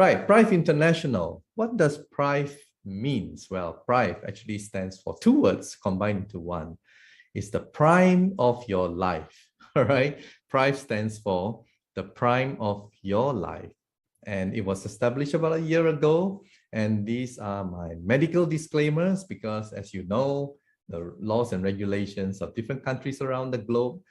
Right, PRIVE International. What does PRIVE means? Well, PRIVE actually stands for two words combined into one. It's the prime of your life, all right? PRIVE stands for the prime of your life. And it was established about a year ago. And these are my medical disclaimers because, as you know, the laws and regulations of different countries around the globe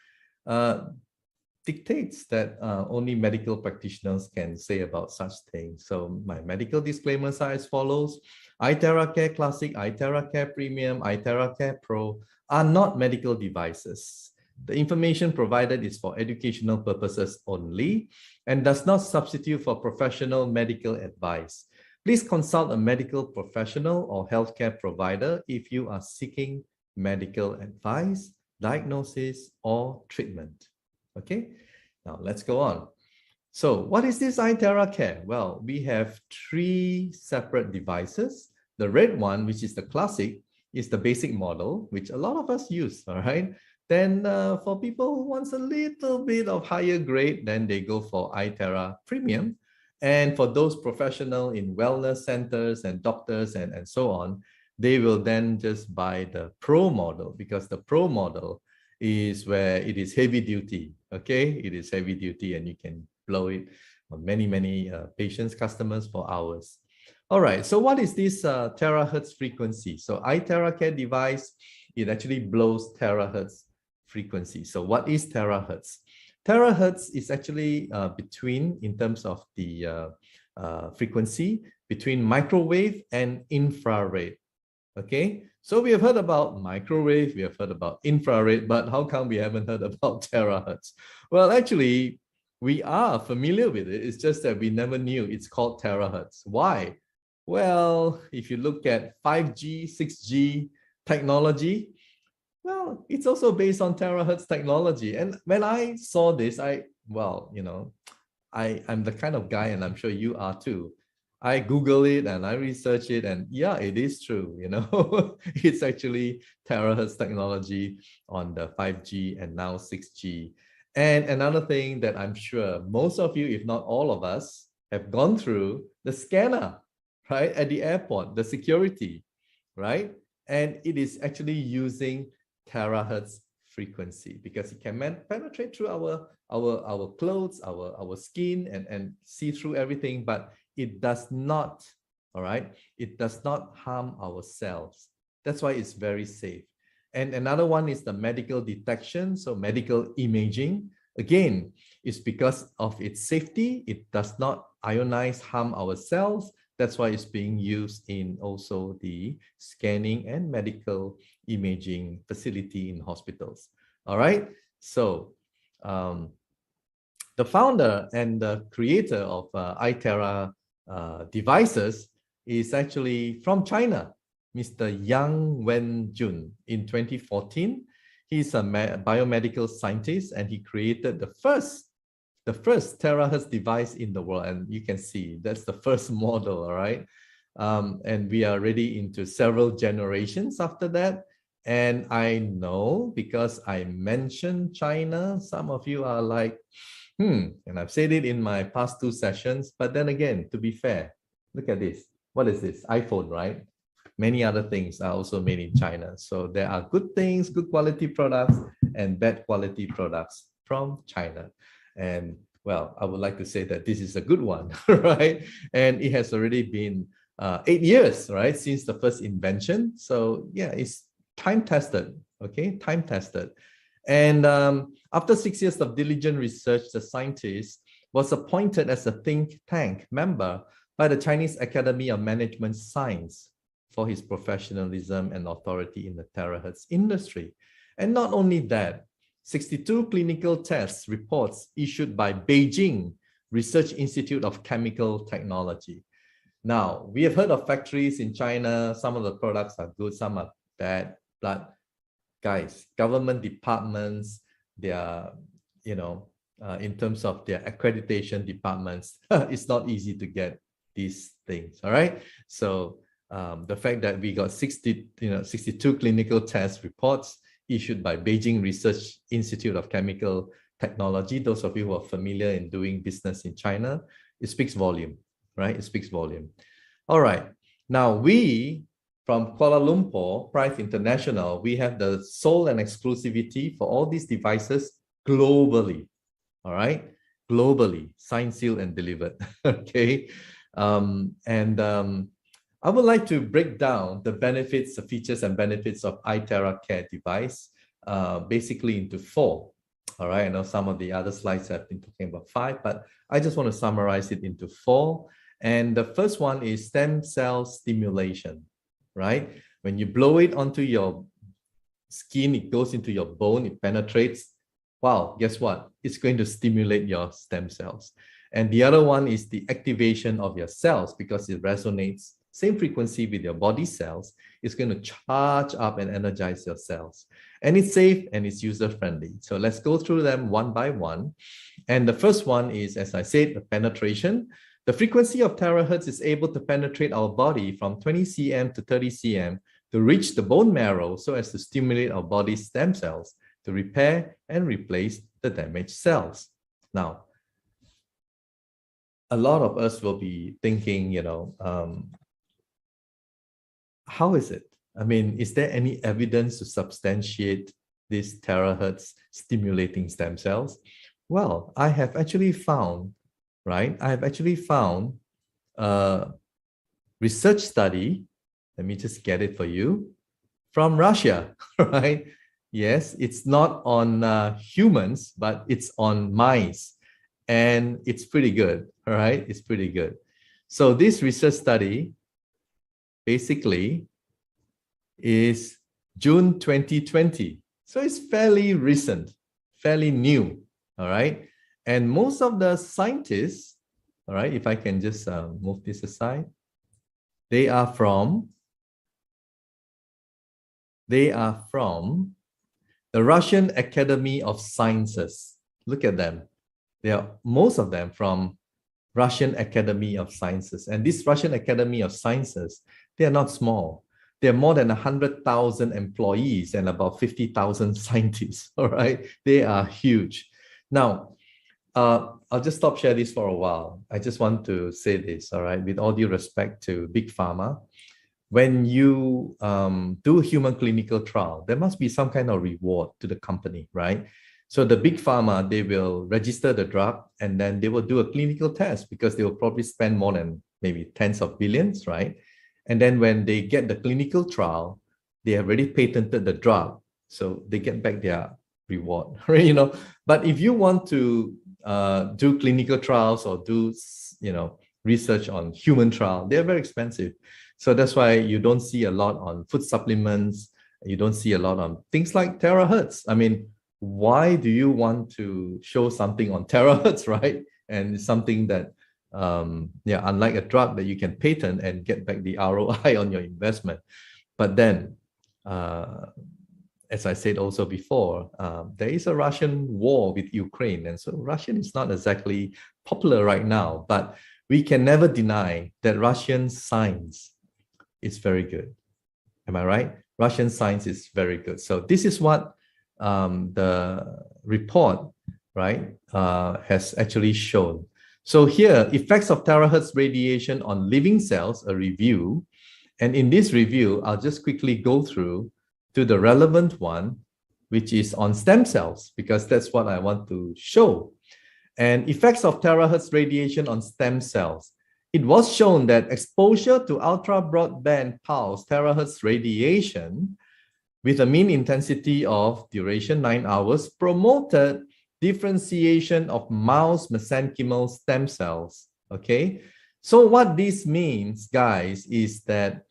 dictates that only medical practitioners can say about such things. So my medical disclaimers are as follows. iTeraCare Classic, iTeraCare Premium, iTeraCare Pro are not medical devices. The information provided is for educational purposes only and does not substitute for professional medical advice. Please consult a medical professional or healthcare provider if you are seeking medical advice, diagnosis, or treatment. Okay, now let's go on. So what is this iTeraCare? Well, we have three separate devices. The red one, which is the classic, is the basic model, which a lot of us use, all right? Then for people who wants a little bit of higher grade, then they go for iTera Premium. And for those professional in wellness centers and doctors and so on, they will then just buy the Pro model because the Pro model is where it is heavy duty, okay? It is heavy duty and you can blow it on many patients, customers for hours. All right, so what is this terahertz frequency? So iTeraCare device, it actually blows terahertz frequency. So what is terahertz? Terahertz is actually between, in terms of the frequency, between microwave and infrared, okay? So we have heard about microwave, we have heard about infrared, but how come we haven't heard about terahertz? Well, actually, we are familiar with it. It's just that we never knew it's called terahertz. Why? Well, if you look at 5G, 6G technology, well, it's also based on terahertz technology. And when I saw this, I'm the kind of guy, and I'm sure you are too. I Google it and I research it, and yeah, it is true, it's actually terahertz technology on the 5G and now 6G. And another thing that I'm sure most of you, if not all of us, have gone through the scanner, right? At the airport, the security, right? And it is actually using terahertz frequency because it can penetrate through our clothes, our skin, and see through everything, but it does not, all right? It does not harm our cells. That's why it's very safe. And another one is the medical detection. So medical imaging, again, is because of its safety. It does not ionize, harm our cells. That's why it's being used in also the scanning and medical imaging facility in hospitals. All right. So the founder and the creator of iTera devices is actually from China, Mr. Yang Wenjun. In 2014, he's a biomedical scientist and he created the first terahertz device in the world. And you can see that's the first model, all right? And we are already into several generations after that. And I know because I mentioned China, some of you are like, and I've said it in my past two sessions, but then again, to be fair, look at this. What is this? iPhone, right? Many other things are also made in China. So there are good things, good quality products, and bad quality products from China. And well, I would like to say that this is a good one, right? And it has already been 8 years, right, since the first invention. So yeah, it's time-tested, okay? Time-tested. And after 6 years of diligent research, the scientist was appointed as a think tank member by the Chinese Academy of Management Science for his professionalism and authority in the terahertz industry. And not only that, 62 clinical test reports issued by Beijing Research Institute of Chemical Technology. Now, we have heard of factories in China. Some of the products are good, some are bad, but guys, government departments, they are, in terms of their accreditation departments, it's not easy to get these things, all right? So the fact that we got 62 clinical test reports issued by Beijing Research Institute of Chemical Technology, those of you who are familiar in doing business in China, it speaks volume, right? It speaks volume. All right. Now we, from Kuala Lumpur, Price International, we have the sole and exclusivity for all these devices globally. All right. Globally, signed, sealed, and delivered. Okay. I would like to break down the benefits, the features and benefits of iTeraCare device basically into 4. All right. I know some of the other slides have been talking about 5, but I just want to summarize it into 4. And the first one is stem cell stimulation, right? When you blow it onto your skin, it goes into your bone, it penetrates. Wow, guess what? It's going to stimulate your stem cells. And the other one is the activation of your cells because it resonates same frequency with your body cells. It's going to charge up and energize your cells. And it's safe and it's user-friendly. So let's go through them one by one. And the first one is, as I said, the penetration. The frequency of terahertz is able to penetrate our body from 20 cm to 30 cm to reach the bone marrow so as to stimulate our body's stem cells to repair and replace the damaged cells. Now, a lot of us will be thinking, how is it? I mean, is there any evidence to substantiate this terahertz stimulating stem cells? Well, I have actually found, right? I have actually found a research study. Let me just get it for you from Russia, right? Yes, it's not on humans, but it's on mice. And it's pretty good, all right? It's pretty good. So this research study basically is June 2020. So it's fairly recent, fairly new, all right? And most of the scientists, all right, if I can just move this aside, they are from the Russian Academy of Sciences. Look at them. They are, most of them, from Russian Academy of Sciences. And this Russian Academy of Sciences, they are not small. There are more than 100,000 employees and about 50,000 scientists, all right? They are huge. Now, I'll just stop share this for a while. I just want to say this, all right? With all due respect to Big Pharma, when you do human clinical trial, there must be some kind of reward to the company, right? So the Big Pharma, they will register the drug and then they will do a clinical test because they will probably spend more than maybe tens of billions, right? And then when they get the clinical trial, they have already patented the drug. So they get back their reward, right? But if you want to do clinical trials or do, research on human trial, they're very expensive. So that's why you don't see a lot on food supplements. You don't see a lot on things like terahertz. I mean, why do you want to show something on terahertz, right? And it's something that, unlike a drug that you can patent and get back the ROI on your investment. But then, as I said also before, there is a Russian war with Ukraine. And so Russian is not exactly popular right now, but we can never deny that Russian science is very good. Am I right? Russian science is very good. So this is what the report, right, has actually shown. So here, effects of terahertz radiation on living cells, a review. And in this review, I'll just quickly go through to the relevant one, which is on stem cells, because that's what I want to show. And effects of terahertz radiation on stem cells. It was shown that exposure to ultra broadband pulse terahertz radiation with a mean intensity of duration 9 hours promoted differentiation of mouse mesenchymal stem cells. Okay, so what this means, guys, is that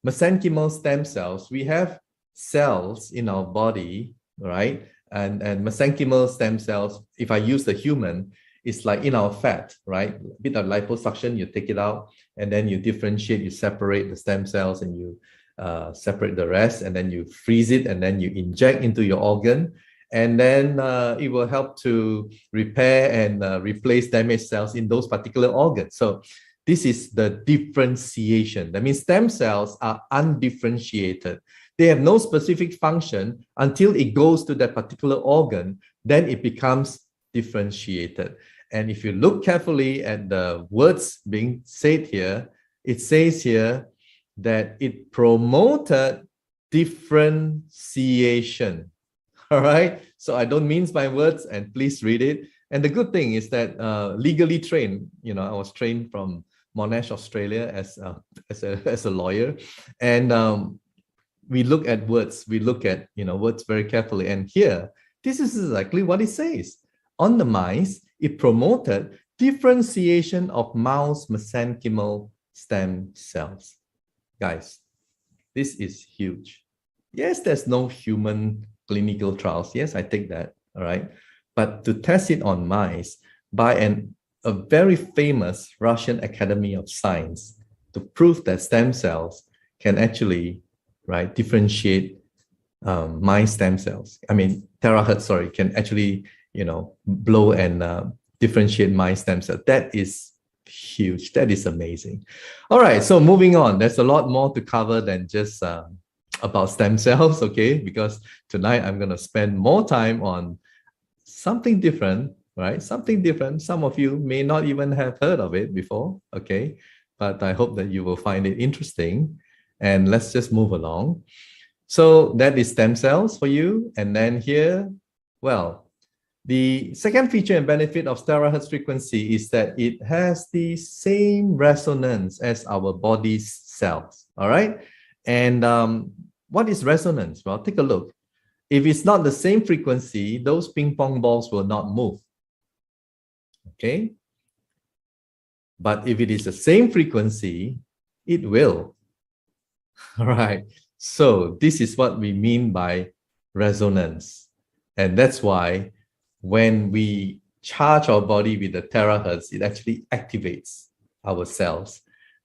mesenchymal stem cells, we have cells in our body, right? And mesenchymal stem cells, if I use the human, it's like in our fat, right? A bit of liposuction, you take it out, and then you differentiate, you separate the stem cells, and you separate the rest, and then you freeze it, and then you inject into your organ, and then it will help to repair and replace damaged cells in those particular organs. So this is the differentiation. That means stem cells are undifferentiated. They have no specific function until it goes to that particular organ, then it becomes differentiated. And if you look carefully at the words being said here, it says here that it promoted differentiation. All right. So I don't mince my words, and please read it. And the good thing is that legally trained, I was trained from Monash, Australia as a lawyer. And we look at words, we look at words very carefully. And here, this is exactly what it says. On the mice, it promoted differentiation of mouse mesenchymal stem cells. Guys, this is huge. Yes, there's no human clinical trials. Yes, I take that. All right. But to test it on mice by a very famous Russian Academy of Science to prove that stem cells can actually, right, differentiate mice stem cells. I mean, terahertz, sorry, can actually, blow and differentiate mice stem cells. That is huge. That is amazing. All right, so moving on. There's a lot more to cover than just about stem cells, okay? Because tonight I'm going to spend more time on something different, right? Something different. Some of you may not even have heard of it before, okay? But I hope that you will find it interesting. And let's just move along. So that is stem cells for you. And then here, well, the second feature and benefit of terahertz frequency is that it has the same resonance as our body's cells, all right? And what is resonance? Well, take a look. If it's not the same frequency, those ping pong balls will not move, okay? But if it is the same frequency, it will. All right, so this is what we mean by resonance. And that's why when we charge our body with the terahertz, it actually activates our cells.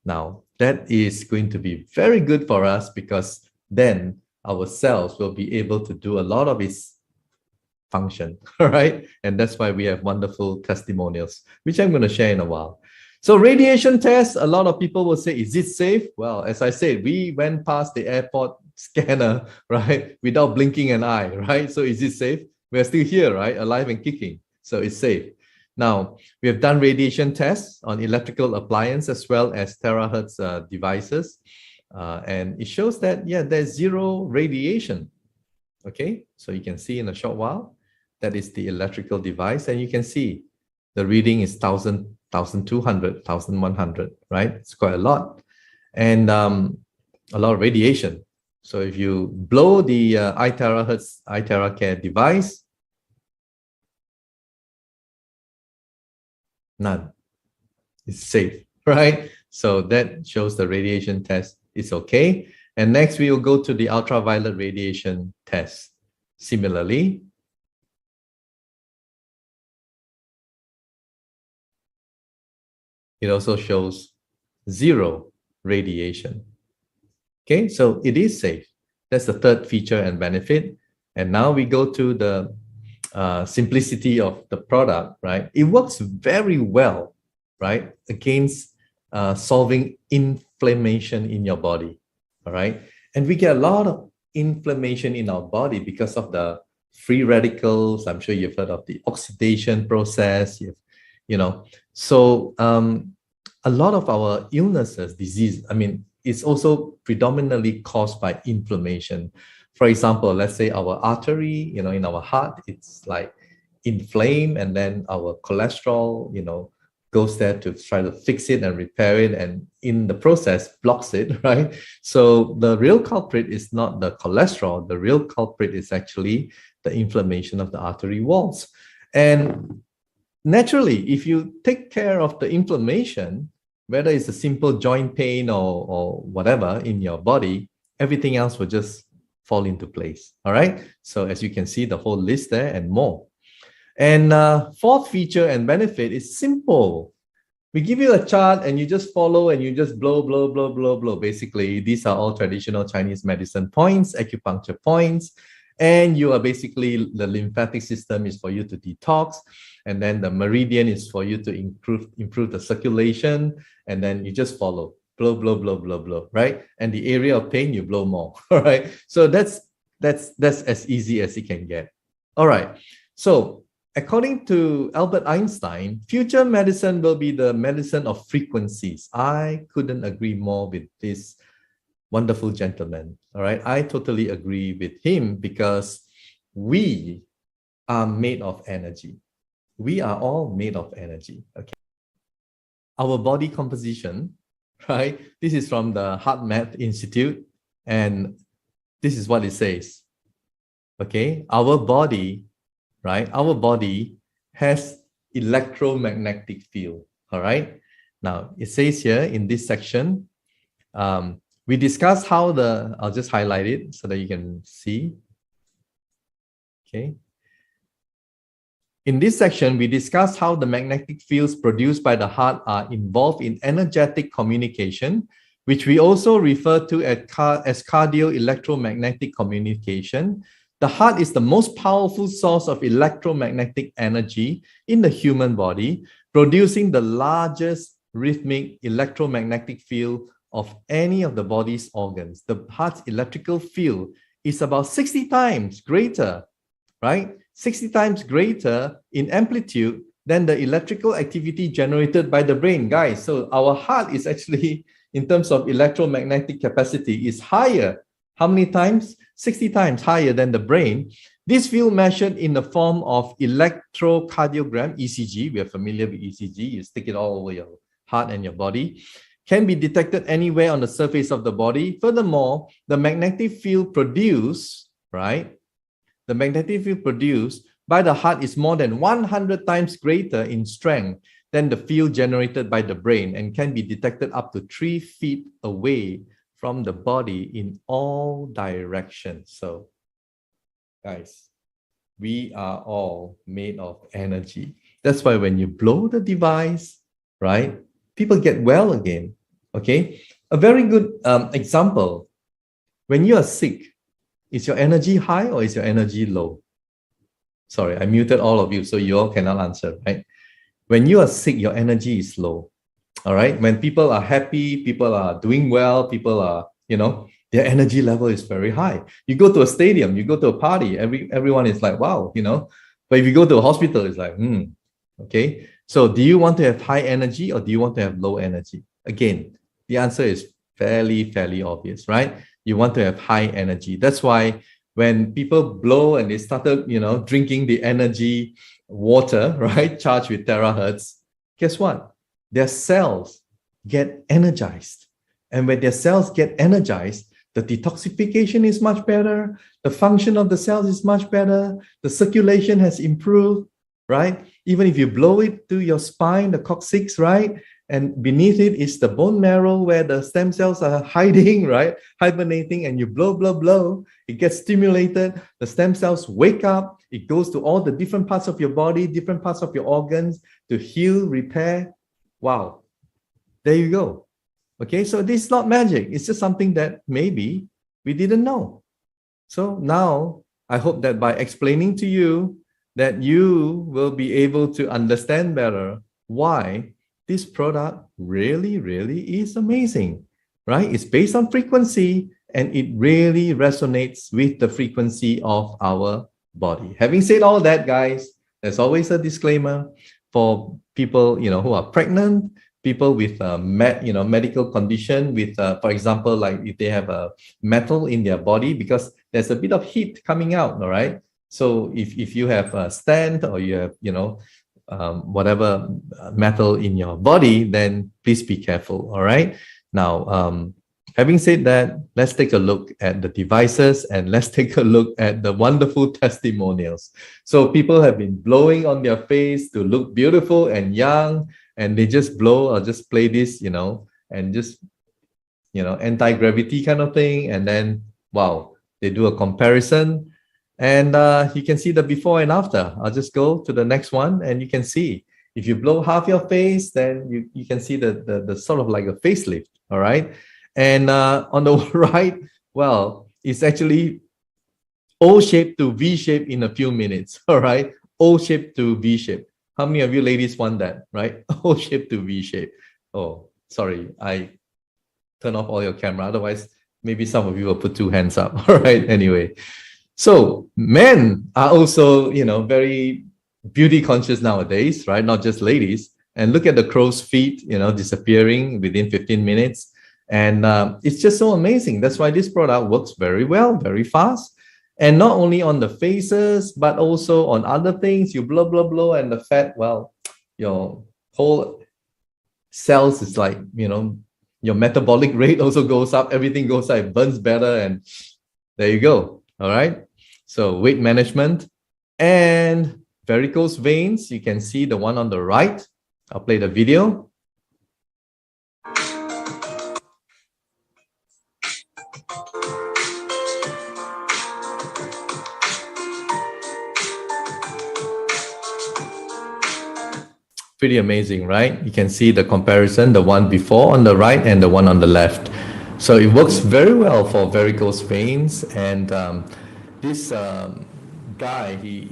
Now, that is going to be very good for us because then our cells will be able to do a lot of its function, all right? And that's why we have wonderful testimonials, which I'm going to share in a while. So radiation tests, a lot of people will say, is it safe? Well, as I said, we went past the airport scanner, right? Without blinking an eye, right? So is it safe? We're still here, right? Alive and kicking. So it's safe. Now, we have done radiation tests on electrical appliances as well as terahertz devices. And it shows that, yeah, there's zero radiation. Okay, so you can see in a short while, that is the electrical device. And you can see the reading is 1,000, 1,200, 1,100, right? It's quite a lot. And a lot of radiation. So if you blow the iTeraCare device, none. It's safe, right? So that shows the radiation test is okay. And next we will go to the ultraviolet radiation test. Similarly, it also shows zero radiation. Okay, so it is safe. That's the third feature and benefit. And now we go to the simplicity of the product, right? It works very well, right, against solving inflammation in your body, all right? And we get a lot of inflammation in our body because of the free radicals. I'm sure you've heard of the oxidation process, So a lot of our illnesses, disease, it's also predominantly caused by inflammation. For example, let's say our artery, in our heart, it's like inflamed, and then our cholesterol, goes there to try to fix it and repair it, and in the process blocks it, right? So the real culprit is not the cholesterol. The real culprit is actually the inflammation of the artery walls. And naturally, if you take care of the inflammation, whether it's a simple joint pain or whatever in your body, everything else will just fall into place, all right? So as you can see, the whole list there and more. And fourth feature and benefit is simple. We give you a chart and you just follow and you just blow, blow, blow, blow, blow. Basically, these are all traditional Chinese medicine points, acupuncture points. And you are basically, the lymphatic system is for you to detox. And then the meridian is for you to improve the circulation. And then you just follow, blow, blow, blow, blow, blow, right? And the area of pain, you blow more, all right? So that's as easy as it can get. All right. So according to Albert Einstein, future medicine will be the medicine of frequencies. I couldn't agree more with this wonderful gentleman. All right. I totally agree with him because we are made of energy. We are all made of energy. Okay. Our body composition, right? This is from the HeartMath Institute, and this is what it says. Okay, our body, right? Our body has electromagnetic field. All right. Now it says here in this section, we discussed how I'll just highlight it so that you can see. Okay. In this section, we discussed how the magnetic fields produced by the heart are involved in energetic communication, which we also refer to as cardio-electromagnetic communication. The heart is the most powerful source of electromagnetic energy in the human body, producing the largest rhythmic electromagnetic field of any of the body's organs. The heart's electrical field is about 60 times greater, right? 60 times greater in amplitude than the electrical activity generated by the brain, guys. So our heart is actually, in terms of electromagnetic capacity, is higher. How many times? 60 times higher than the brain. This field measured in the form of electrocardiogram, ECG, we are familiar with ECG, you stick it all over your heart and your body, can be detected anywhere on the surface of the body. Furthermore, the magnetic field produced, right? The magnetic field produced by the heart is more than 100 times greater in strength than the field generated by the brain and can be detected up to 3 feet away from the body in all directions. So, guys, we are all made of energy. That's why when you blow the device, right, people get well again. Okay, a very good example. When you are sick, is your energy high or is your energy low? Sorry, I muted all of you, so you all cannot answer, right? When you are sick, your energy is low. All right. When people are happy, people are doing well, people are, their energy level is very high. You go to a stadium, you go to a party, everyone is like, wow, But if you go to a hospital, it's like, okay. So do you want to have high energy or do you want to have low energy? Again, the answer is fairly obvious, right? You want to have high energy. That's why when people blow and they started, drinking the energy water, right, charged with terahertz, guess what? Their cells get energized. And when their cells get energized, the detoxification is much better. The function of the cells is much better. The circulation has improved, right? Even if you blow it to your spine, the coccyx, right? And beneath it is the bone marrow where the stem cells are hiding, right? Hibernating, and you blow, it gets stimulated. The stem cells wake up. It goes to all the different parts of your body, different parts of your organs to heal, repair. Wow. There you go. Okay, so this is not magic. It's just something that maybe we didn't know. So now I hope that by explaining to you that you will be able to understand better why this product really is amazing, right? It's based on frequency and it really resonates with the frequency of our body. Having said all that, guys, there's always a disclaimer for people, who are pregnant, people with medical condition with, for example, like if they have a metal in their body, because there's a bit of heat coming out, all right? So if you have a stent or you have, whatever metal in your body, then please be careful, all right? Now, having said that, let's take a look at the devices and let's take a look at the wonderful testimonials. So people have been blowing on their face to look beautiful and young, and they just blow or just play this, and just, anti-gravity kind of thing. And then, wow, they do a comparison. And you can see the before and after. I'll just go to the next one and you can see. If you blow half your face, then you can see the sort of like a facelift, all right? And on the right, well, it's actually O shape to V shape in a few minutes, all right? O shape to V shape. How many of you ladies want that, right? O shape to V shape. Oh, sorry, I turn off all your camera. Otherwise, maybe some of you will put 2 hands up, all right? Anyway. So men are also, very beauty conscious nowadays, right? Not just ladies. And look at the crow's feet, disappearing within 15 minutes. And it's just so amazing. That's why this product works very well, very fast. And not only on the faces, but also on other things. You blow, blow, blow, and the fat, well, your whole cells is like, your metabolic rate also goes up. Everything goes up, it burns better. And there you go. All right. So weight management and varicose veins. You can see the one on the right. I'll play the video. Pretty amazing, right? You can see the comparison, the one before on the right and the one on the left. So it works very well for varicose veins. And this guy, he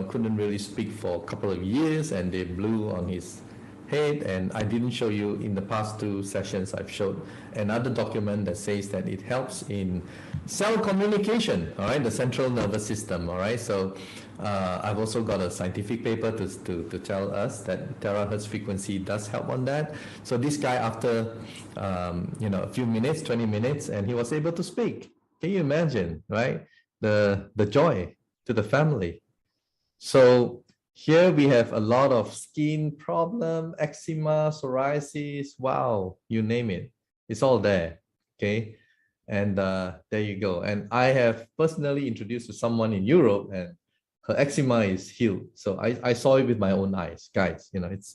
couldn't really speak for a couple of years, and they blew on his head. And I didn't show you in the past 2 sessions. I've showed another document that says that it helps in cell communication, all right, the central nervous system, all right. So I've also got a scientific paper to tell us that terahertz frequency does help on that. So this guy, after a few minutes, 20 minutes, and he was able to speak. Can you imagine, right? The joy to the family. So here we have a lot of skin problem, eczema, psoriasis, wow, you name it. It's all there, okay? And there you go. And I have personally introduced to someone in Europe, and her eczema is healed. So I saw it with my own eyes, guys.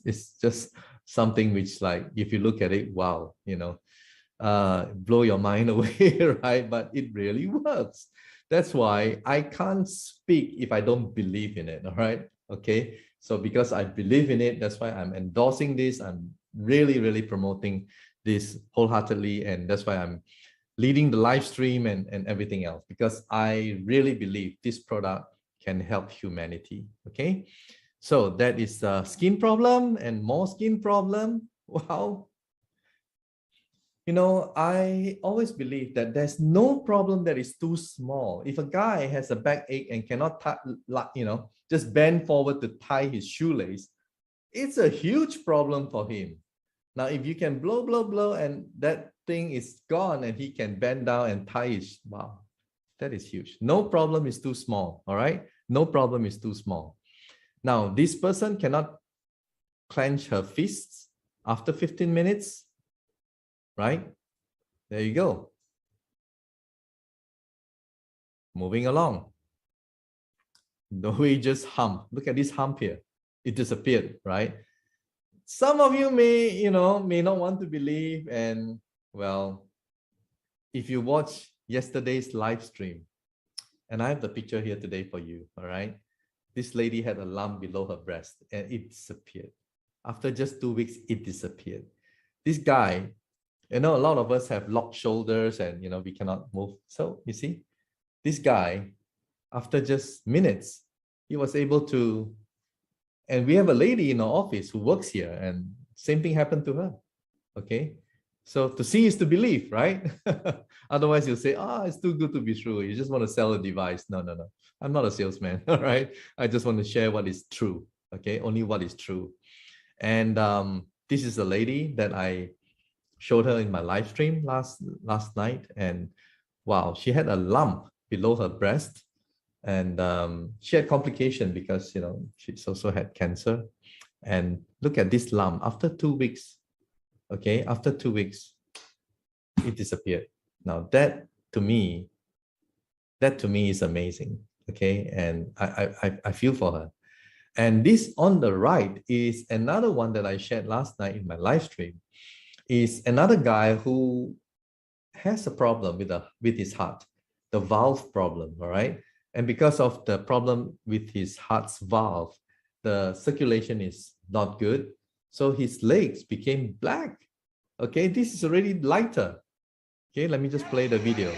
It's just something which, like, if you look at it, wow, blow your mind away, right? But it really works. That's why I can't speak if I don't believe in it, all right? Okay, so because I believe in it, that's why I'm endorsing this. I'm really, really promoting this wholeheartedly, and that's why I'm leading the live stream and everything else, because I really believe this product can help humanity, okay? So that is a skin problem and more skin problem. Wow. I always believe that there's no problem that is too small. If a guy has a backache and cannot, just bend forward to tie his shoelace, it's a huge problem for him. Now, if you can blow, blow, blow, and that thing is gone and he can bend down and tie his, wow, that is huge. No problem is too small, all right? No problem is too small. Now, this person cannot clench her fists after 15 minutes. Right? There you go. Moving along. The way just hump. Look at this hump here. It disappeared, right? Some of you may not want to believe. And well, if you watch yesterday's live stream, and I have the picture here today for you, all right? This lady had a lump below her breast and it disappeared. After just 2 weeks, it disappeared. This guy, a lot of us have locked shoulders and, we cannot move. So you see, this guy, after just minutes, he was able to, and we have a lady in our office who works here, and same thing happened to her. Okay. So to see is to believe, right? Otherwise you'll say, it's too good to be true. You just want to sell a device. No. I'm not a salesman. All right. I just want to share what is true. Okay. Only what is true. And this is a lady that I showed her in my live stream last night, and wow, she had a lump below her breast, and she had complication because she also had cancer. And look at this lump after 2 weeks. Okay, after 2 weeks, it disappeared. Now that to me is amazing. Okay, and I feel for her. And this on the right is another one that I shared last night in my live stream. Is another guy who has a problem with his heart, the valve problem, all right? And because of the problem with his heart's valve, the circulation is not good. So his legs became black. Okay, this is already lighter. Okay, let me just play the video.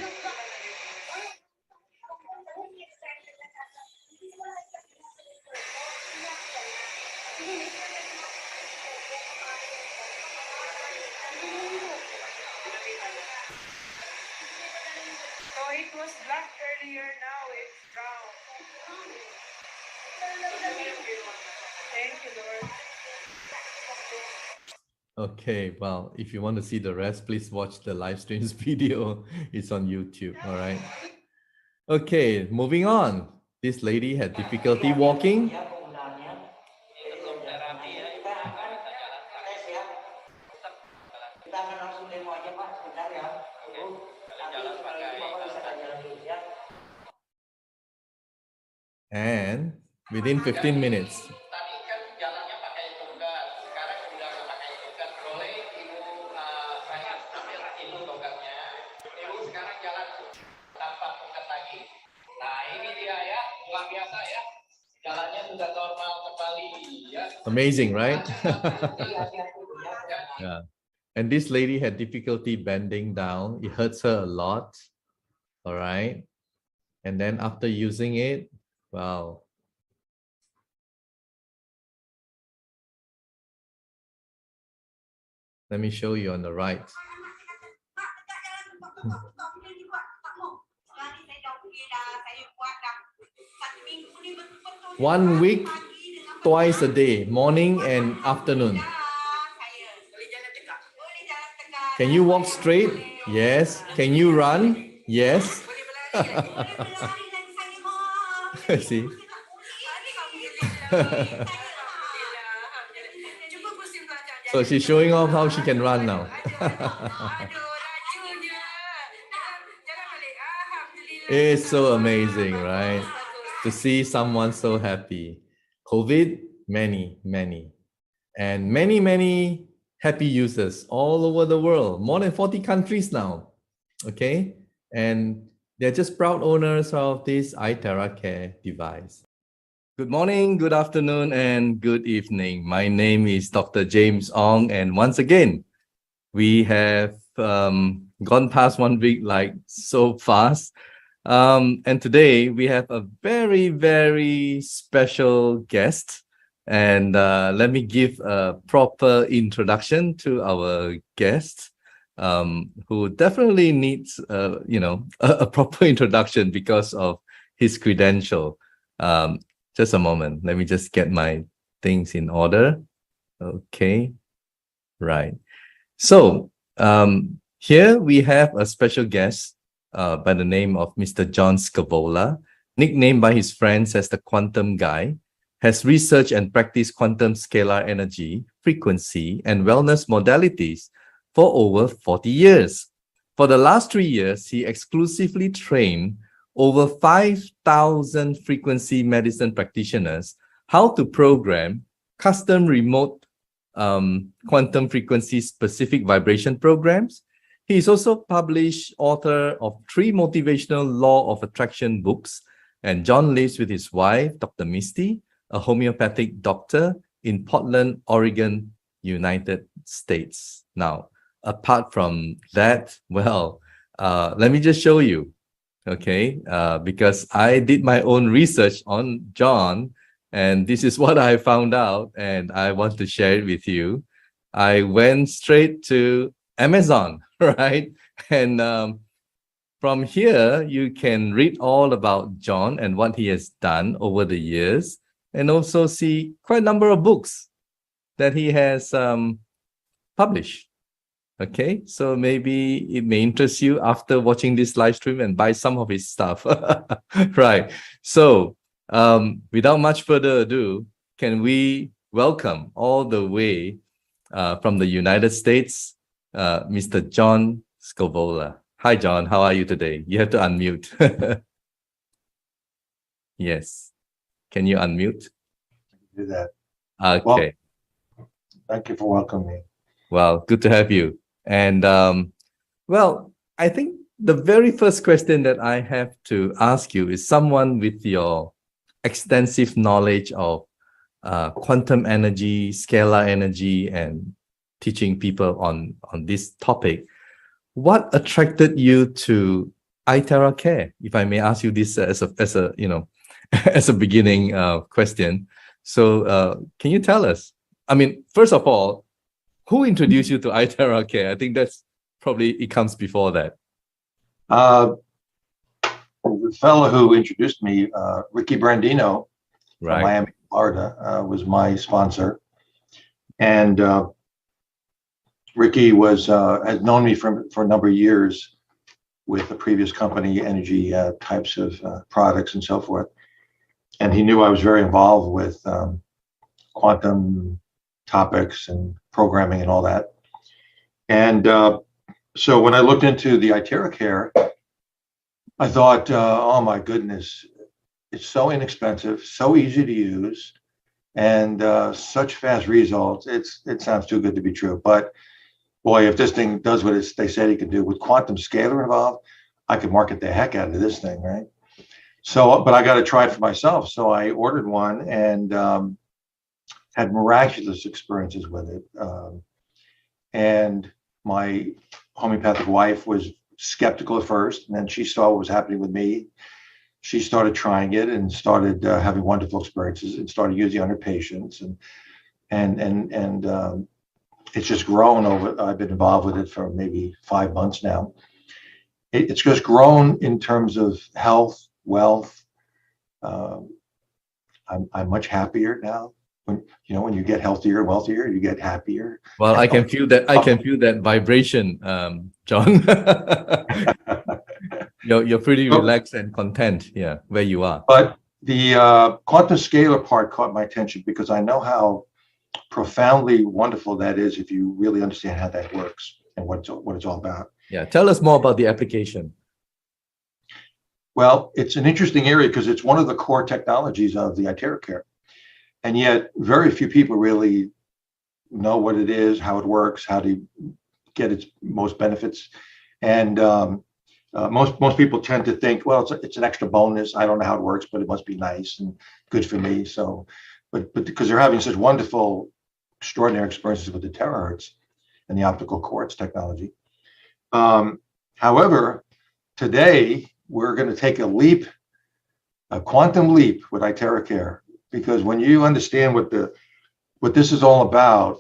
It was black earlier, now it's brown. Okay, well, if you want to see the rest, please watch the live streams video. It's on YouTube, all right? Okay, moving on. This lady had difficulty walking. And within 15 minutes, amazing, right? Yeah. And this lady had difficulty bending down. It hurts her a lot. All right. And then after using it, wow. Let me show you on the right. 1 week, twice a day, morning and afternoon. Can you walk straight? Yes. Can you run? Yes. See? So she's showing off how she can run now. It's so amazing, right? To see someone so happy. COVID, many. And many happy users all over the world, more than 40 countries now. Okay. And they're just proud owners of this iTeraCare device. Good morning, good afternoon, and good evening. My name is Dr. James Ong, and once again, we have gone past 1 week like so fast. And today we have a very special guest. And let me give a proper introduction to our guest, who definitely needs, a proper introduction because of his credential. Just a moment. Let me just get my things in order. Okay. Right. So here we have a special guest by the name of Mr. John Scavola, nicknamed by his friends as the Quantum Guy, has researched and practiced quantum scalar energy, frequency, and wellness modalities for over 40 years. For the last 3 years, he exclusively trained over 5,000 frequency medicine practitioners how to program custom remote quantum frequency specific vibration programs. He is also published author of 3 motivational law of attraction books, and John lives with his wife, Dr. Misty, a homeopathic doctor in Portland, Oregon, United States. Now, apart from that, well, let me just show you, okay? Because I did my own research on John, and this is what I found out, and I want to share it with you. I went straight to Amazon, right? And from here, you can read all about John and what he has done over the years, and also see quite a number of books that he has published. Okay, so maybe it may interest you after watching this live stream and buy some of his stuff. Right. So without much further ado, can we welcome all the way from the United States, Mr. John Scavola. Hi, John. How are you today? You have to unmute. Yes. Can you unmute? Do that. Okay. Well, thank you for welcoming me. Well, good to have you. And well, I think the very first question that I have to ask you is someone with your extensive knowledge of quantum energy, scalar energy, and teaching people on this topic. What attracted you to iTeraCare? If I may ask you this as a as a beginning question. So can you tell us? I mean, first of all, who introduced you to iTeraCare? I think that's probably, it comes before that. The fellow who introduced me, Ricky Brandino, Right. from Miami, Florida, was my sponsor. And Ricky has known me for a number of years with the previous company, energy types of products and so forth. And he knew I was very involved with quantum topics and programming and all that. And so when I looked into the iTeraCare, I thought, oh my goodness, it's so inexpensive, so easy to use, and such fast results. It sounds too good to be true. But boy, if this thing does what they said it could do with quantum scalar involved, I could market the heck out of this thing, right? So, but I got to try it for myself. So I ordered one and had miraculous experiences with it. And my homeopathic wife was skeptical at first, and then she saw what was happening with me. She started trying it and started having wonderful experiences and started using it on her patients. And it's just grown over. I've been involved with it for maybe 5 months now. It's just grown in terms of health, wealth. I'm much happier now. When you get healthier and wealthier, you get happier. Well, I can feel that. I can feel that vibration, John. You're pretty relaxed and content, yeah, where you are. But the quantum scalar part caught my attention because I know how profoundly wonderful that is if you really understand how that works and what it's all about. Yeah, tell us more about the application. Well, it's an interesting area because it's one of the core technologies of the iTeraCare. And yet very few people really know what it is, how it works, how to get its most benefits. And most people tend to think, well, it's an extra bonus. I don't know how it works, but it must be nice and good for me. So, but because they're having such wonderful, extraordinary experiences with the terahertz and the optical quartz technology. However, today we're going to take a quantum leap with iTeraCare, because when you understand what this is all about,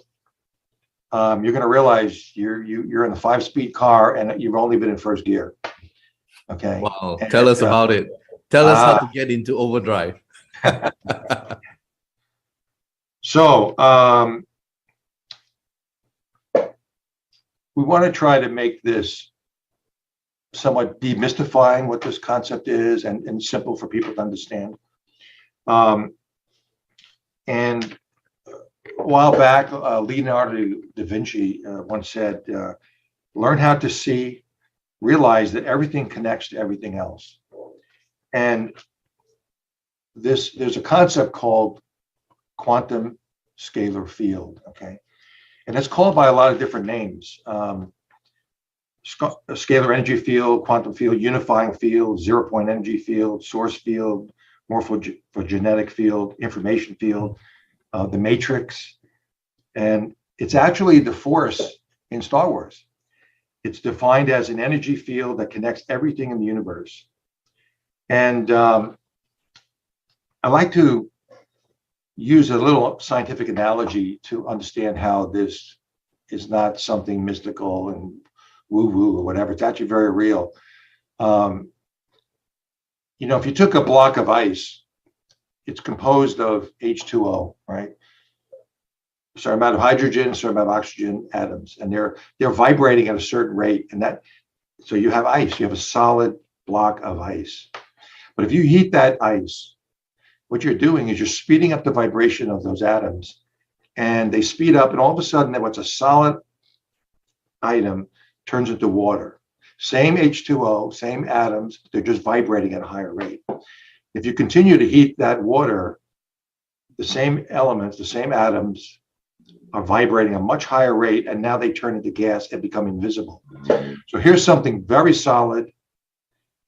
you're going to realize you're in a 5-speed car and you've only been in first gear. Okay. Wow. Tell us about it. Tell us how to get into overdrive. So we want to try to make this somewhat demystifying what this concept is and simple for people to understand. And a while back, Leonardo da Vinci once said, learn how to see, realize that everything connects to everything else. And there's a concept called quantum scalar field, okay? And it's called by a lot of different names. Scalar energy field, quantum field, unifying field, 0-point energy field, source field, morphogenetic field, information field, the matrix. And it's actually the Force in Star Wars. It's defined as an energy field that connects everything in the universe. And I like to use a little scientific analogy to understand how this is not something mystical and woo-woo or whatever. It's actually very real. If you took a block of ice, it's composed of H2O, right? A certain amount of hydrogen, a certain amount of oxygen atoms, and they're vibrating at a certain rate. And so you have ice, you have a solid block of ice. But if you heat that ice, what you're doing is you're speeding up the vibration of those atoms, and they speed up, and all of a sudden, what's a solid item turns into water. Same H2O, same atoms, they're just vibrating at a higher rate. If you continue to heat that water, the same elements, the same atoms are vibrating at a much higher rate, and now they turn into gas and become invisible. So here's something very solid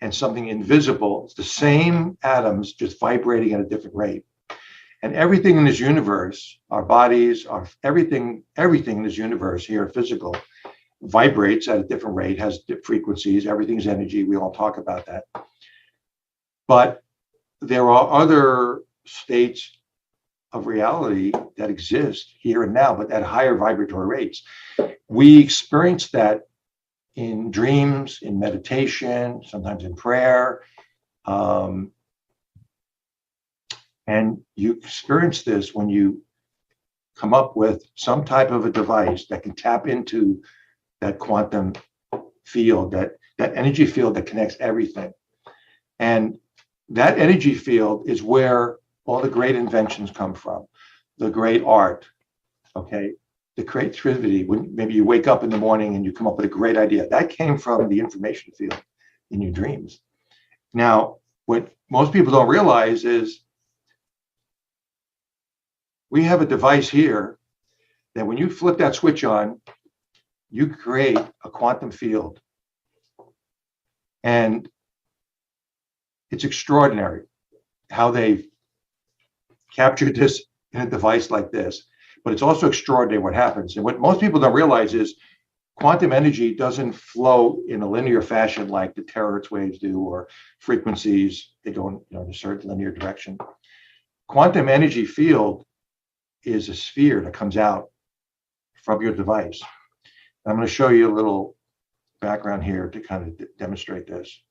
and something invisible. It's the same atoms just vibrating at a different rate. And everything in this universe, our bodies, everything in this universe here, physical, vibrates at a different rate, has frequencies, everything's energy. We all talk about that. But there are other states of reality that exist here and now, but at higher vibratory rates. We experience that in dreams, in meditation, sometimes in prayer. And you experience this when you come up with some type of a device that can tap into that quantum field, that energy field that connects everything. And that energy field is where all the great inventions come from, the great art, okay? The creativity, when maybe you wake up in the morning and you come up with a great idea, that came from the information field in your dreams. Now, what most people don't realize is we have a device here that when you flip that switch on, you create a quantum field. And it's extraordinary how they've captured this in a device like this. But it's also extraordinary what happens. And what most people don't realize is quantum energy doesn't flow in a linear fashion like the terahertz waves do, or frequencies. They go in, in a certain linear direction. Quantum energy field is a sphere that comes out from your device. I'm going to show you a little background here to kind of demonstrate this.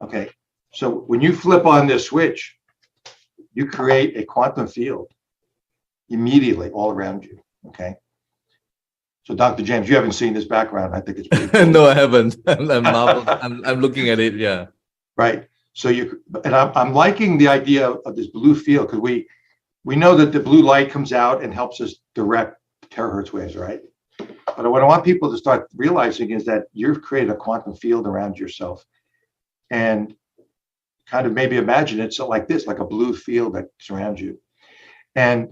Okay, so when you flip on this switch, you create a quantum field immediately all around you. Okay. So Dr. James, you haven't seen this background. I think it's pretty cool. No, I haven't. I'm marveled. I'm looking at it. Yeah. Right. So I'm liking the idea of this blue field, because we know that the blue light comes out and helps us direct terahertz waves, right? But what I want people to start realizing is that you've created a quantum field around yourself, and kind of maybe imagine it so like this, like a blue field that surrounds you. And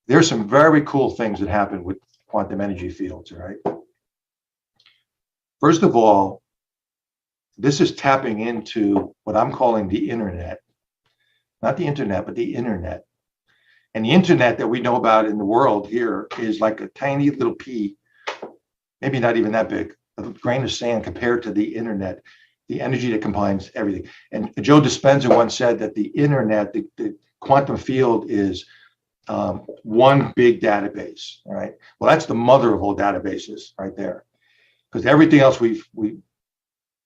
there's some very cool things that happen with quantum energy fields, all right? First of all, this is tapping into what I'm calling the internet. Not the internet, but the internet. And the internet that we know about in the world here is like a tiny little pea, maybe not even that big, a grain of sand compared to the internet, the energy that combines everything. And Joe Dispenza once said that the internet, the quantum field is one big database, all right? Well, that's the mother of all databases right there, because everything else we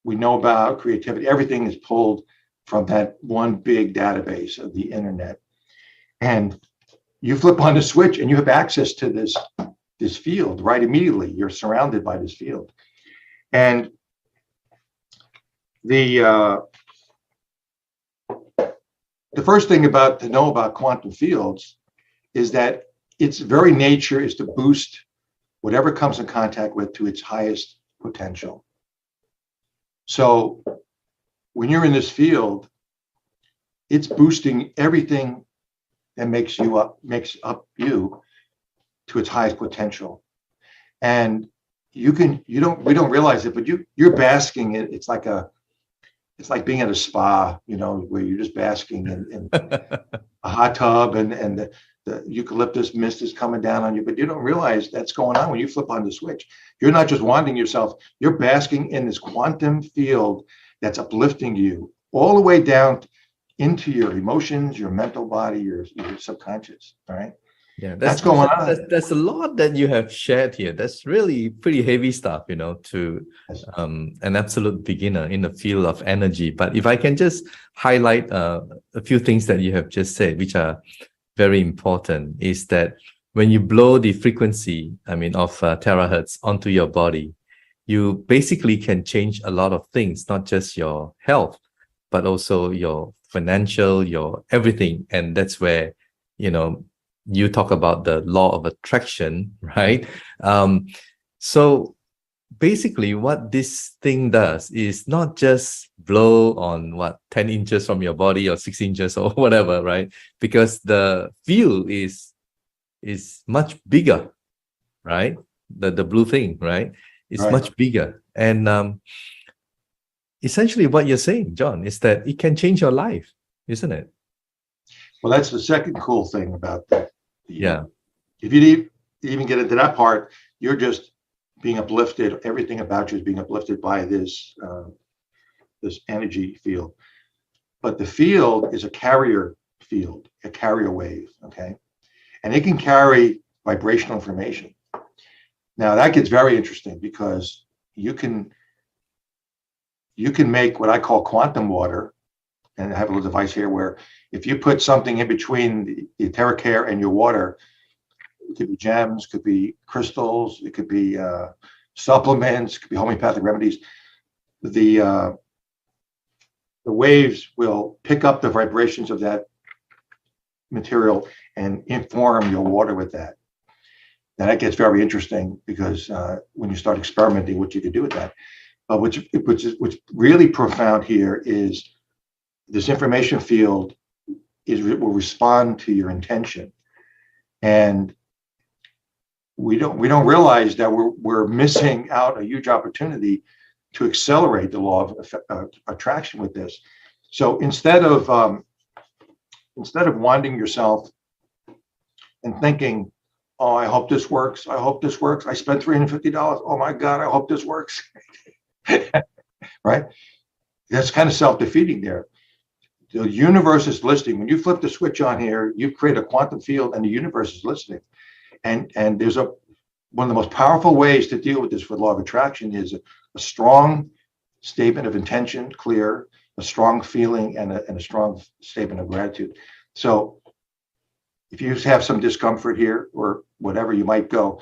know about, creativity, everything is pulled from that one big database of the internet. And you flip on the switch and you have access to this field right immediately. You're surrounded by this field. And the first thing to know about quantum fields is that its very nature is to boost whatever comes in contact with to its highest potential. So when you're in this field, it's boosting everything that makes up you to its highest potential. And we don't realize it, but you're basking in, it's like being at a spa, where you're just basking in a hot tub, and the eucalyptus mist is coming down on you, but you don't realize that's going on when you flip on the switch. You're not just wanting yourself, you're basking in this quantum field that's uplifting you all the way down into your emotions, your mental body, your subconscious. All right. Yeah, that's going on. There's a lot that you have shared here. That's really pretty heavy stuff, to an absolute beginner in the field of energy. But if I can just highlight a few things that you have just said, which are very important, is that when you blow the frequency, of terahertz onto your body, you basically can change a lot of things, not just your health, but also your financial, your everything. And that's where, you talk about the law of attraction, right? So basically what this thing does is not just blow on 10 inches from your body or 6 inches or whatever, right? Because the field is much bigger, right? The blue thing, right? It's much bigger. And essentially what you're saying, John, is that it can change your life, isn't it? Well, that's the second cool thing about that. Yeah. If you even get into that part, you're just being uplifted. Everything about you is being uplifted by this energy field. But the field is a carrier field, a carrier wave, okay? And it can carry vibrational information. Now that gets very interesting, because you can make what I call quantum water and I have a little device here where if you put something in between the TerraCare and your water, it could be gems, could be crystals, it could be supplements, it could be homeopathic remedies. The waves will pick up the vibrations of that material and inform your water with that. And that gets very interesting because when you start experimenting, what you can do with that. But what's really profound here is this information field will respond to your intention, and we don't realize that we're missing out a huge opportunity to accelerate the law of attraction with this. So instead of winding yourself and thinking, oh, I hope this works. I hope this works. I spent $350. Oh my God, I hope this works. Right? That's kind of self-defeating there. The universe is listening. When you flip the switch on here, you create a quantum field and the universe is listening. And there's one of the most powerful ways to deal with this with law of attraction is a strong statement of intention, clear, a strong feeling, and a strong statement of gratitude. So if you have some discomfort here or whatever, you might go,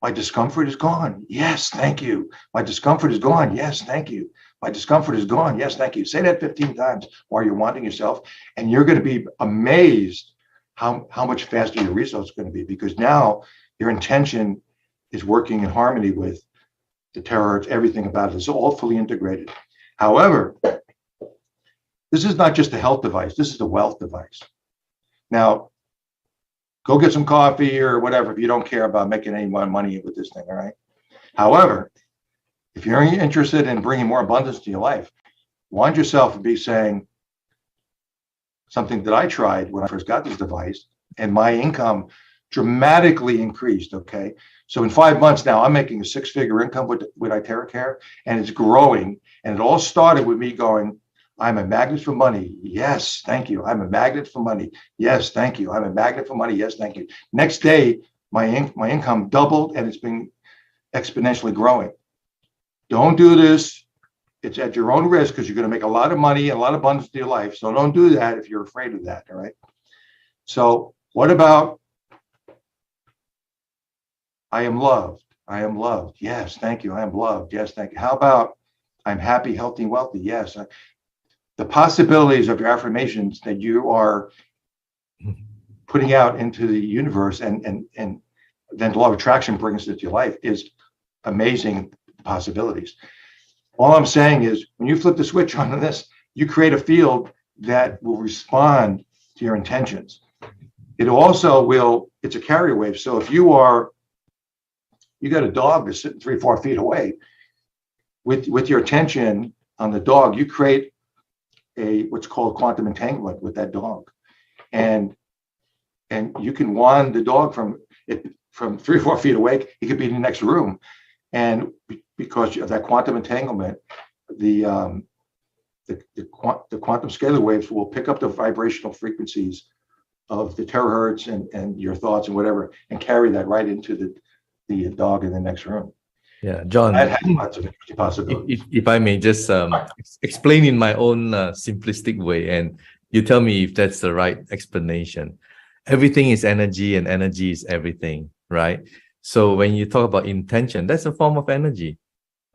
my discomfort is gone. Yes, thank you. My discomfort is gone. Yes, thank you. My discomfort is gone. Yes, thank you. Say that 15 times while you're wanting yourself, and you're going to be amazed how much faster your results are going to be, because now your intention is working in harmony with the terahertz, everything about it. It's all fully integrated. However, this is not just a health device. This is a wealth device. Now, go get some coffee or whatever if you don't care about making any more money with this thing, all right? However, if you're interested in bringing more abundance to your life, wind yourself and be saying something that I tried when I first got this device, and my income dramatically increased, okay? So in 5 months now, I'm making a 6-figure income with iTeraCare, and it's growing. And it all started with me going, I'm a magnet for money. Yes, thank you. I'm a magnet for money. Yes, thank you. I'm a magnet for money. Yes, thank you. Next day, my income doubled, and it's been exponentially growing. Don't do this. It's at your own risk, because you're going to make a lot of money and a lot of abundance in your life. So don't do that if you're afraid of that, all right? So what about I am loved? I am loved. Yes, thank you. I am loved. Yes, thank you. How about I'm happy, healthy, and wealthy? Yes. The possibilities of your affirmations that you are putting out into the universe and then the law of attraction brings it to your life is amazing possibilities. All I'm saying is when you flip the switch onto this, you create a field that will respond to your intentions. It also will, it's a carrier wave. So if you got a dog that's sitting 3-4 feet away, with your attention on the dog, you create what's called quantum entanglement with that dog. And you can wand the dog from 3 or 4 feet away. He could be in the next room. And because of that quantum entanglement, the quantum scalar waves will pick up the vibrational frequencies of the terahertz and your thoughts and whatever, and carry that right into the dog in the next room. Yeah, John, That has lots of interesting possibilities. if I may just explain in my own simplistic way, and you tell me if that's the right explanation. Everything is energy, and energy is everything, right? So when you talk about intention, that's a form of energy,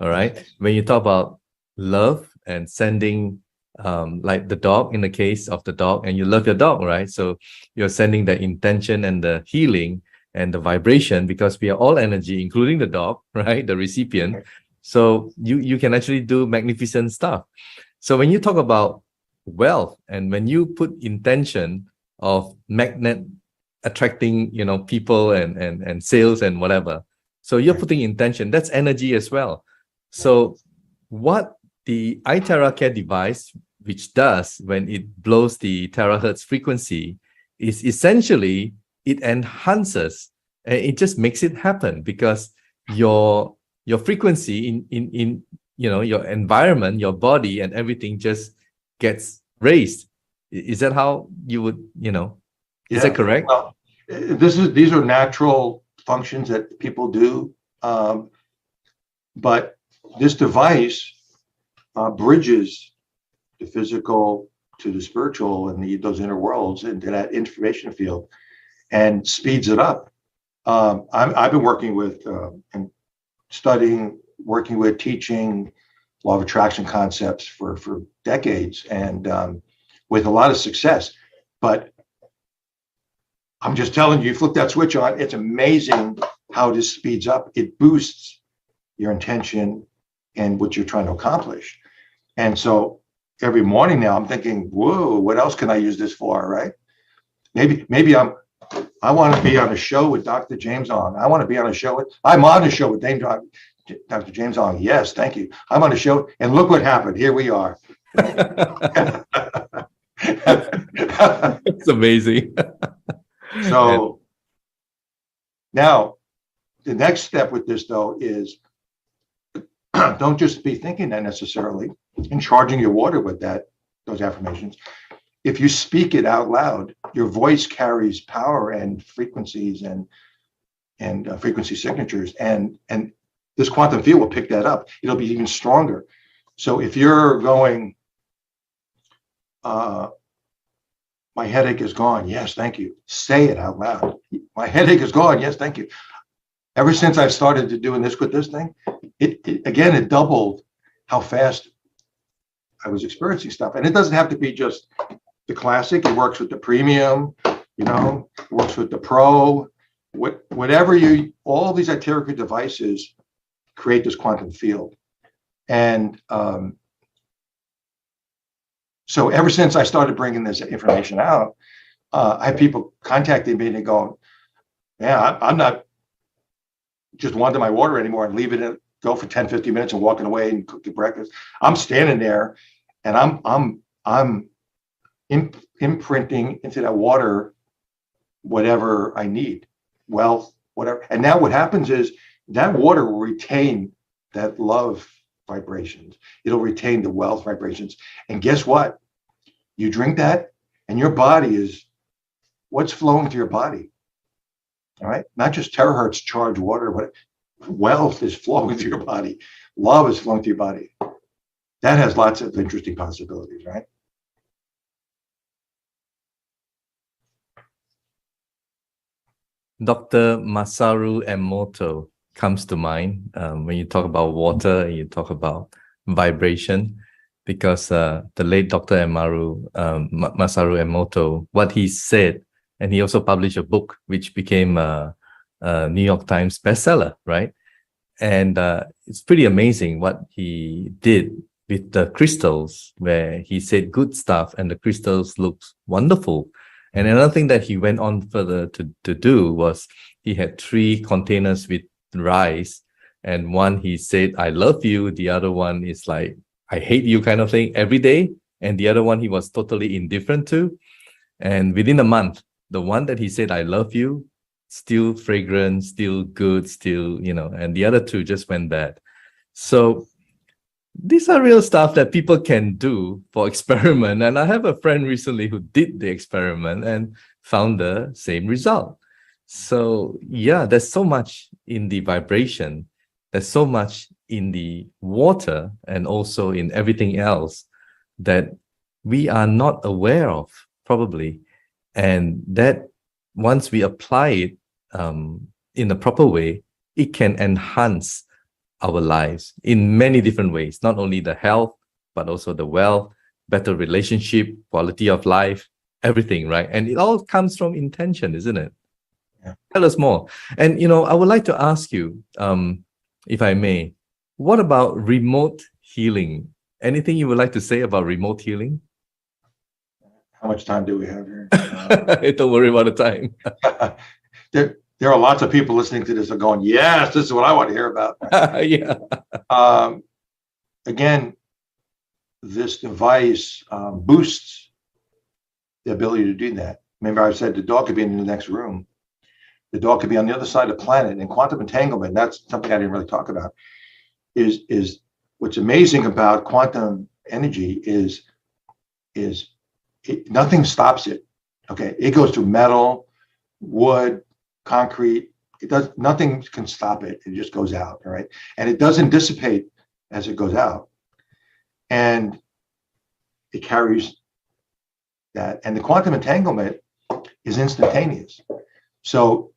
all right? When you talk about love and sending, like the dog, in the case of the dog, and you love your dog, right? So you're sending the intention and the healing and the vibration, because we are all energy, including the dog, right? The recipient. So you can actually do magnificent stuff. So when you talk about wealth, and when you put intention of magnet attracting, people and sales and whatever, so you're putting intention, that's energy as well. So what the iTeraCare device, which does when it blows the terahertz frequency, is essentially it enhances, and it just makes it happen, because your frequency in your environment, your body and everything just gets raised. Is that how you would, is that correct? Well, these are natural functions that people do, but this device bridges the physical to the spiritual and those inner worlds into that information field and speeds it up. I've been working with and studying, working with, teaching law of attraction concepts for decades, and with a lot of success. But I'm just telling you, flip that switch on, it's amazing how this speeds up. It boosts your intention and what you're trying to accomplish. And so every morning now I'm thinking, whoa, what else can I use this for, right? Maybe I want to be on a show with Dr. James Ong. I'm on a show with Dr. James Ong. Yes, thank you. I'm on a show, and look what happened. Here we are. It's amazing. So now the next step with this, though, is don't just be thinking that necessarily and charging your water with those affirmations. If you speak it out loud, your voice carries power and frequencies and frequency signatures, and this quantum field will pick that up. It'll be even stronger. So if you're going, my headache is gone. Yes, thank you. Say it out loud. My headache is gone. Yes, thank you. Ever since I started to doing this with this thing, it doubled how fast I was experiencing stuff. And it doesn't have to be just the classic. It works with the premium, it works with the pro, whatever all these iTeraCare devices create this quantum field. And so ever since I started bringing this information out, I have people contacting me and they go, yeah, I'm not just wanting my water anymore and leaving it go for 10, 15 minutes and walking away and cooking breakfast. I'm standing there and I'm imprinting into that water whatever I need, wealth, whatever. And now what happens is that water will retain that love vibrations. It'll retain the wealth vibrations. And guess what? You drink that and your body is what's flowing through your body. All right. Not just terahertz charged water, but wealth is flowing through your body. Love is flowing through your body. That has lots of interesting possibilities, right? Dr. Masaru Emoto comes to mind when you talk about water and you talk about vibration, because the late Dr. Masaru Emoto, what he said, and he also published a book which became a New York Times bestseller, right? And it's pretty amazing what he did with the crystals, where he said good stuff and the crystals looked wonderful. And another thing that he went on further to do was he had 3 containers with rice, and one he said, I love you. The other one is like, I hate you kind of thing every day. And the other one he was totally indifferent to. And within a month, the one that he said, I love you, still fragrant, still good, still, and the other 2 just went bad. So these are real stuff that people can do for experiment. And I have a friend recently who did the experiment and found the same result. So yeah, there's so much in the vibration. There's so much in the water and also in everything else that we are not aware of, probably. And that once we apply it in a proper way, it can enhance our lives in many different ways, not only the health, but also the wealth, better relationship, quality of life, everything, right? And it all comes from intention, isn't it? Yeah. Tell us more. And, I would like to ask you, if I may, what about remote healing? Anything you would like to say about remote healing? How much time do we have here? Don't worry about the time. There are lots of people listening to this are going, yes, this is what I want to hear about. Yeah. Again, this device boosts the ability to do that. Remember, I said the dog could be in the next room. The dog could be on the other side of the planet. And quantum entanglement, that's something I didn't really talk about, is what's amazing about quantum energy is nothing stops it. Okay, it goes through metal, wood, concrete. Nothing can stop it. It just goes out, all right? And it doesn't dissipate as it goes out. And it carries that. And the quantum entanglement is instantaneous. So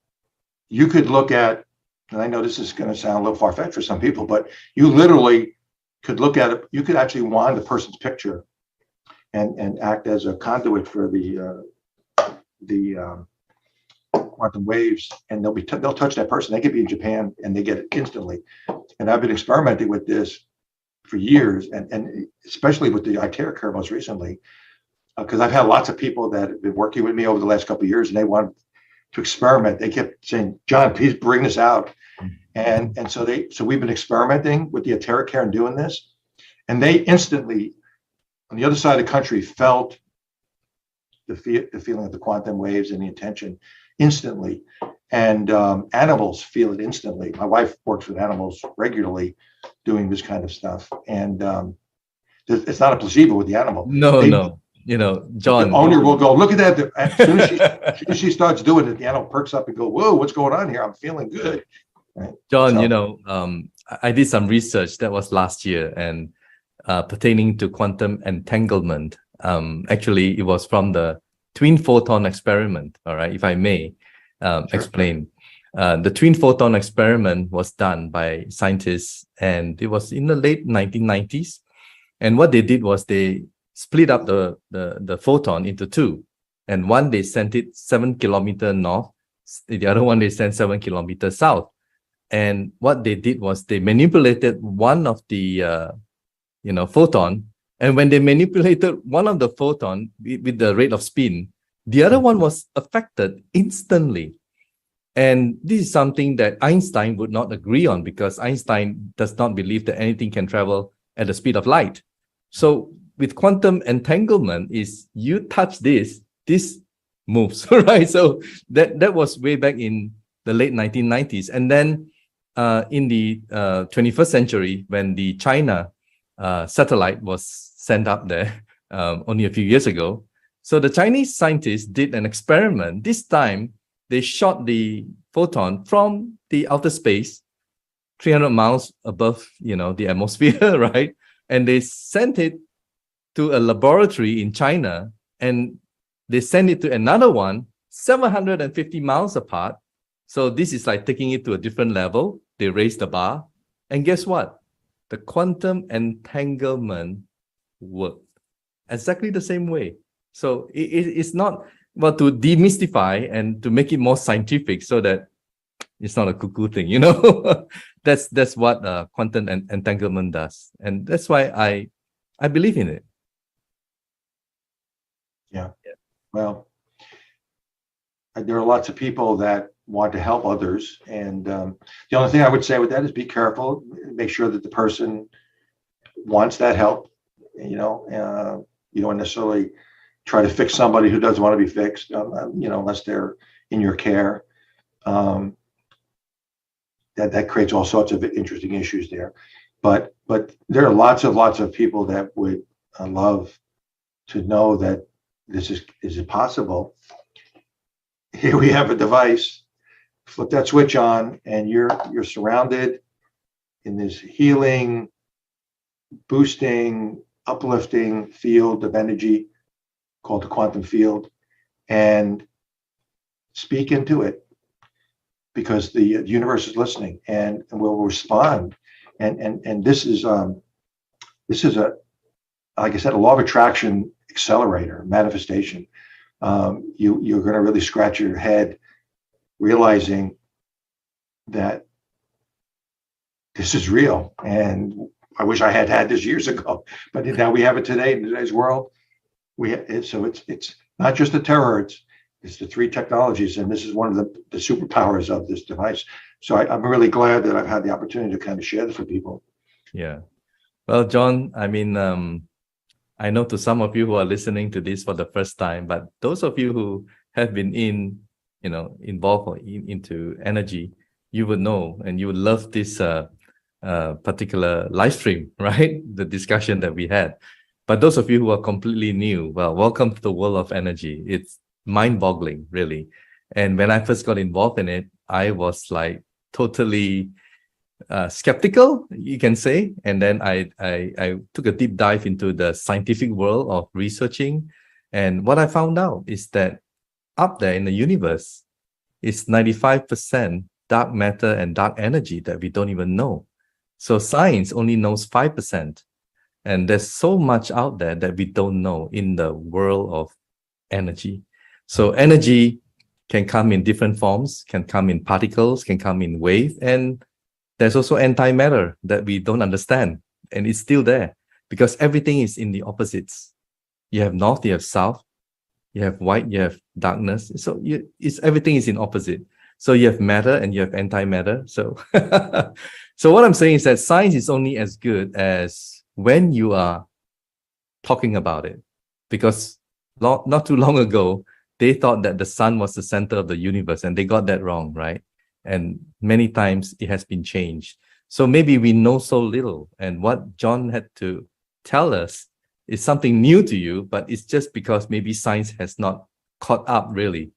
you could look at, and I know this is going to sound a little far-fetched for some people, but you literally could look at it. You could actually wand a person's picture and act as a conduit for the quantum waves, and they'll touch that person. They could be in Japan and they get it instantly. And I've been experimenting with this for years, and especially with the iTeraCare most recently, because I've had lots of people that have been working with me over the last couple of years, and they want to experiment. They kept saying, "John, please bring this out." And so we've been experimenting with the iTeraCare and doing this, and they instantly, on the other side of the country, felt the feeling of the quantum waves and the intention instantly. And animals feel it instantly. My wife works with animals regularly doing this kind of stuff, and it's not a placebo with the animal. No. John, the owner will go, "Look at that." As soon as she starts doing it, the animal perks up and go, "Whoa, what's going on here? I'm feeling good." Right? John, I did some research that was last year, and pertaining to quantum entanglement. Actually, it was from the twin photon experiment. All right, if I may explain. The twin photon experiment was done by scientists, and it was in the late 1990s. And what they did was they split up the photon into two. And one, they sent it 7 kilometers north. The other one, they sent 7 kilometers south. And what they did was they manipulated one of the photon. And when they manipulated one of the photon with the rate of spin, the other one was affected instantly. And this is something that Einstein would not agree on, because Einstein does not believe that anything can travel at the speed of light. So with quantum entanglement, is you touch this moves, right? So that was way back in the late 1990s. And then in the 21st century, when the China satellite was sent up there only a few years ago. So the Chinese scientists did an experiment. This time, they shot the photon from the outer space, 300 miles above, the atmosphere, right? And they sent it to a laboratory in China, and they sent it to another one, 750 miles apart. So this is like taking it to a different level. They raised the bar. And guess what? The quantum entanglement worked exactly the same way. So it's not, well, to demystify and to make it more scientific so that it's not a cuckoo thing, that's what quantum entanglement does. And that's why I believe in it. Yeah. Well, there are lots of people that want to help others. And the only thing I would say with that is be careful, make sure that the person wants that help. You don't necessarily try to fix somebody who doesn't want to be fixed, unless they're in your care. That creates all sorts of interesting issues there. But there are lots of people that would love to know that this is it possible. Here we have a device. Flip that switch on, and you're surrounded in this healing, boosting, uplifting field of energy called the quantum field, and speak into it, because the universe is listening and will respond. And this is a, like I said, a law of attraction accelerator manifestation. You're going to really scratch your head realizing that this is real. And I wish I had this years ago, but now we have it today in today's world. So it's not just the terahertz, it's the 3 technologies, and this is one of the superpowers of this device. So I'm really glad that I've had the opportunity to kind of share this with people. Yeah. Well, John, I mean, I know to some of you who are listening to this for the first time, but those of you who have been involved into energy, you would know, and you would love this particular live stream, right? The discussion that we had. But those of you who are completely new, well, welcome to the world of energy. It's mind-boggling, really. And when I first got involved in it, I was like totally skeptical, you can say. And then I took a deep dive into the scientific world of researching. And what I found out is that up there in the universe is 95% dark matter and dark energy that we don't even know. So science only knows 5%. And there's so much out there that we don't know in the world of energy. So energy can come in different forms, can come in particles, can come in wave, and there's also antimatter that we don't understand, and it's still there because everything is in the opposites. You have north, you have south, you have white, you have darkness. So everything is in opposite. So you have matter and you have antimatter. So, so what I'm saying is that science is only as good as when you are talking about it, because not too long ago, they thought that the sun was the center of the universe, and they got that wrong, right? And many times it has been changed. So maybe we know so little, and what John had to tell us is something new to you, but it's just because maybe science has not caught up really.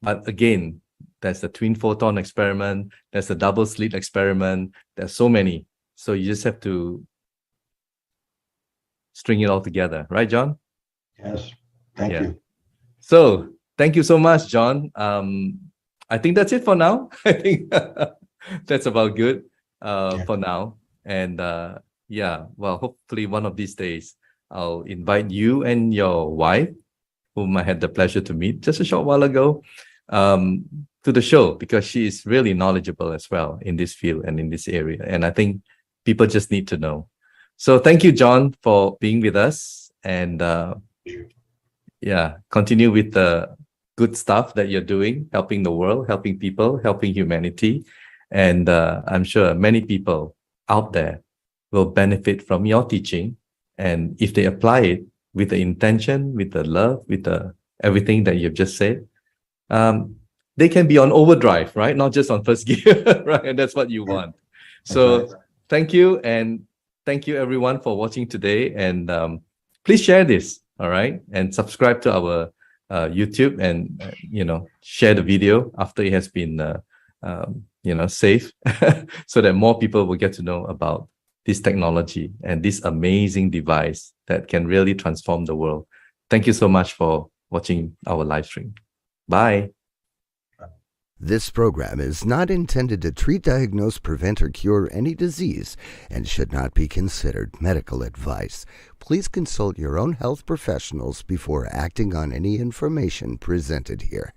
But again, there's the twin photon experiment, there's the double slit experiment, there's so many. So you just have to string it all together, right, John? Yes, thank you. So thank you so much, John. I think that's it for now. I think that's about good for now. And well, hopefully one of these days, I'll invite you and your wife, whom I had the pleasure to meet just a short while ago, to the show, because she is really knowledgeable as well in this field and in this area. And I think people just need to know. So thank you, John, for being with us. And continue with the good stuff that you're doing, helping the world, helping people, helping humanity. And I'm sure many people out there will benefit from your teaching. And if they apply it with the intention, with the love, with the everything that you've just said, they can be on overdrive, right? Not just on first gear, right? And that's what you want. So thank you. And thank you everyone for watching today. And please share this, all right? And subscribe to our YouTube, and share the video after it has been saved, so that more people will get to know about this technology and this amazing device that can really transform the world. Thank you so much for watching our live stream. Bye. This program is not intended to treat, diagnose, prevent, or cure any disease and should not be considered medical advice. Please consult your own health professionals before acting on any information presented here.